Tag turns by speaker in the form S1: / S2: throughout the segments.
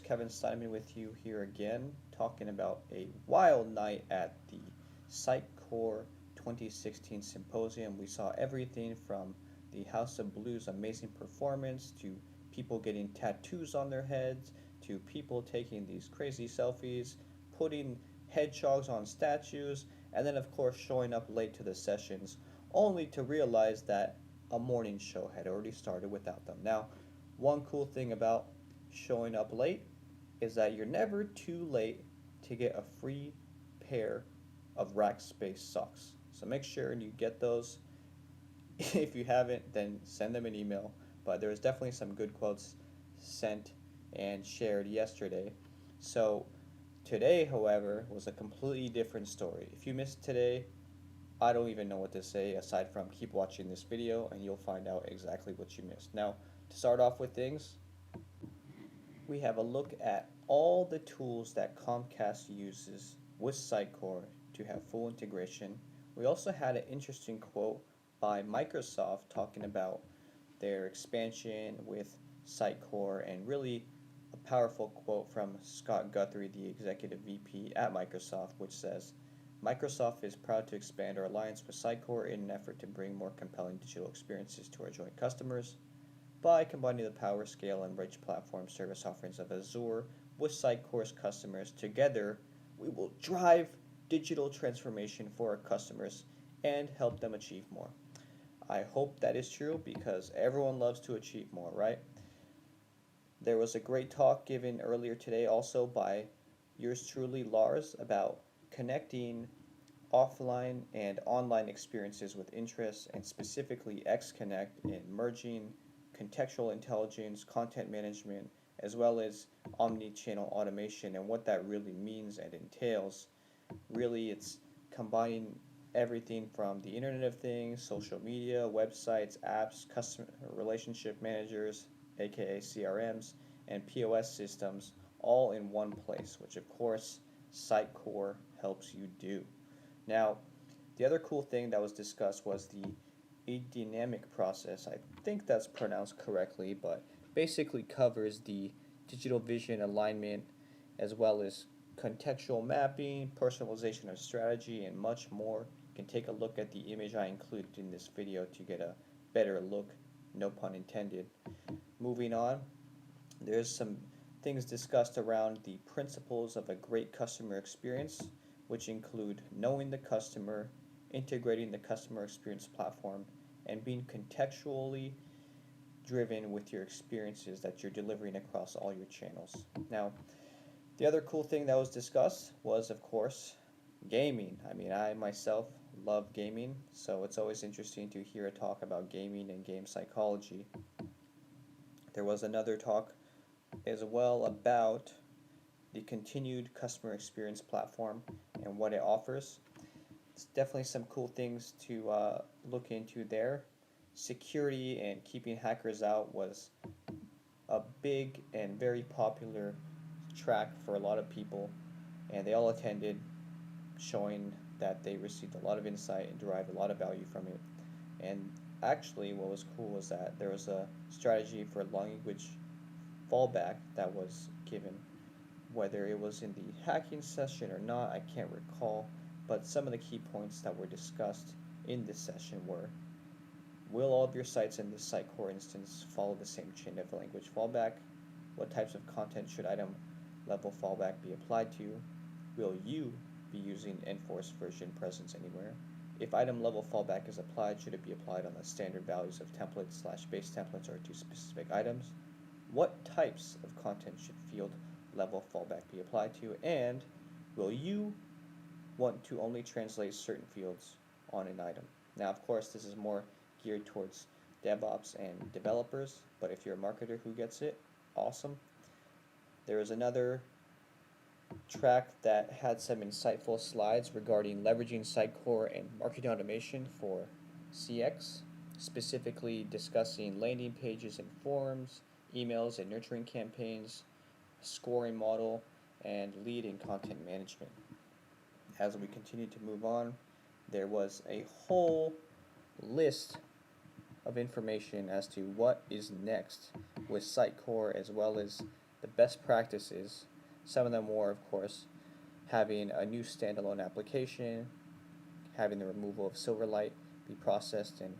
S1: folks, Kevin Steinman with you here again, talking about a wild night at the Sitecore 2016 Symposium. We saw everything from the House of Blues' amazing performance to people getting tattoos on their heads to people taking these crazy selfies, putting hedgehogs on statues, and then, of course, showing up late to the sessions, only to realize that a morning show had already started without them. Now, one cool thing about showing up late is that you're never too late to get a free pair of Rackspace socks. So make sure you get those. If you haven't, then send them an email. But there was definitely some good quotes sent and shared yesterday. So today, however, was a completely different story. If you missed today, I don't even know what to say aside from keep watching this video and you'll find out exactly what you missed. Now, to start off with things, we have a look at all the tools that Comcast uses with Sitecore to have full integration. We also had an interesting quote by Microsoft talking about their expansion with Sitecore, and really a powerful quote from Scott Guthrie, the executive VP at Microsoft, which says, Microsoft is proud to expand our alliance with Sitecore in an effort to bring more compelling digital experiences to our joint customers. By combining the power, scale, and rich platform service offerings of Azure with Sitecore's customers, together we will drive digital transformation for our customers and help them achieve more. I hope that is true because everyone loves to achieve more, right? There was a great talk given earlier today also by yours truly, Lars, about connecting offline and online experiences with interests, and specifically XConnect in merging contextual intelligence, content management, as well as omni-channel automation and what that really means and entails. Really, it's combining everything from the Internet of Things, social media, websites, apps, customer relationship managers, aka CRMs, and POS systems all in one place, which of course Sitecore helps you do. Now, the other cool thing that was discussed was the dynamic process. I think that's pronounced correctly, but basically covers the digital vision alignment as well as contextual mapping, personalization of strategy, and much more. You can take a look at the image I included in this video to get a better look, no pun intended. Moving on, there's some things discussed around the principles of a great customer experience, which include knowing the customer, integrating the customer experience platform, and being contextually driven with your experiences that you're delivering across all your channels. Now, the other cool thing that was discussed was, of course, gaming. I mean, I myself love gaming, so it's always interesting to hear a talk about gaming and game psychology. There was another talk as well about the continued customer experience platform and what it offers. It's definitely some cool things to look into there. Security and keeping hackers out was a big and very popular track for a lot of people, and they all attended, showing that they received a lot of insight and derived a lot of value from it. And actually, what was cool was that there was a strategy for language fallback that was given. Whether it was in the hacking session or not, I can't recall, but some of the key points that were discussed in this session were: will all of your sites in this Sitecore instance follow the same chain of language fallback? What types of content should item level fallback be applied to? Will you be using enforced version presence anywhere? If item level fallback is applied, should it be applied on the standard values of templates / base templates or to specific items? What types of content should field level fallback be applied to? And will you want to only translate certain fields on an item? Now, of course, this is more geared towards DevOps and developers, but if you're a marketer who gets it, awesome. There is another track that had some insightful slides regarding leveraging Sitecore and marketing automation for CX, specifically discussing landing pages and forms, emails and nurturing campaigns, scoring model, and lead and content management. As we continue to move on, there was a whole list of information as to what is next with Sitecore, as well as the best practices. Some of them were, of course, having a new standalone application, having the removal of Silverlight be processed and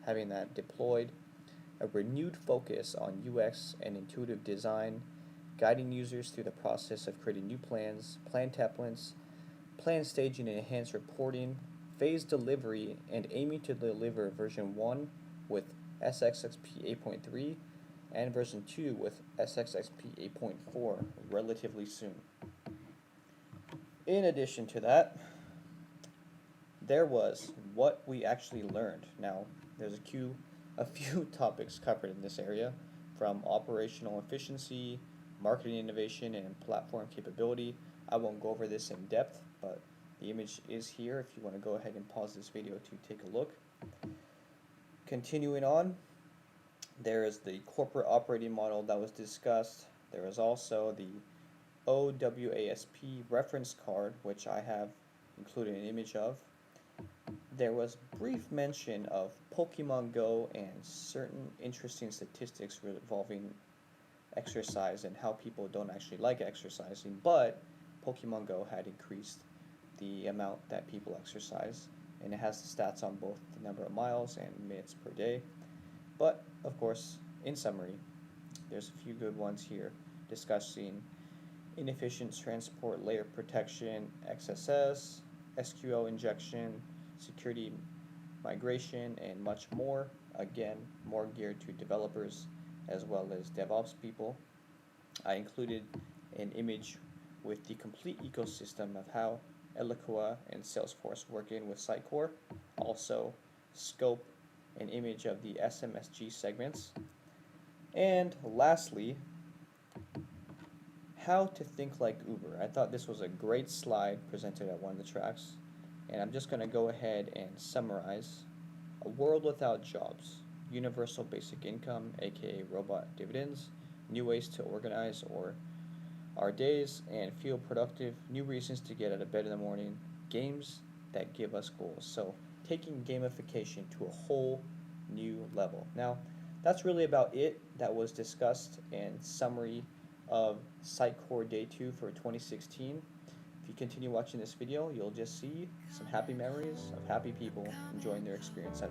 S1: having that deployed, a renewed focus on UX and intuitive design, guiding users through the process of creating new plans, plan templates, plan staging and enhanced reporting, phase delivery, and aiming to deliver version 1 with SXXP 8.3 and version 2 with SXXP 8.4 relatively soon. In addition to that, there was what we actually learned. Now, there's a few topics covered in this area, from operational efficiency, marketing innovation, and platform capability. I won't go over this in depth, but the image is here if you want to go ahead and pause this video to take a look. Continuing on, there is the corporate operating model that was discussed. There is also the OWASP reference card, which I have included an image of. There was brief mention of Pokemon Go and certain interesting statistics involving exercise and how people don't actually like exercising, but Pokemon Go had increased the amount that people exercise, and it has the stats on both the number of miles and minutes per day. But of course, in summary, there's a few good ones here discussing inefficient transport layer protection, XSS, SQL injection, security migration, and much more. Again, more geared to developers as well as DevOps people. I included an image with the complete ecosystem of how Eloqua and Salesforce work in with Sitecore. Also, scope an image of the SMSG segments. And lastly, how to think like Uber. I thought this was a great slide presented at one of the tracks, and I'm just going to go ahead and summarize. A world without jobs, universal basic income, aka robot dividends, new ways to organize our days and feel productive, new reasons to get out of bed in the morning, games that give us goals. So taking gamification to a whole new level. Now, that's really about it that was discussed in summary of Sitecore Day 2 for 2016. If you continue watching this video, you'll just see some happy memories of happy people enjoying their experience at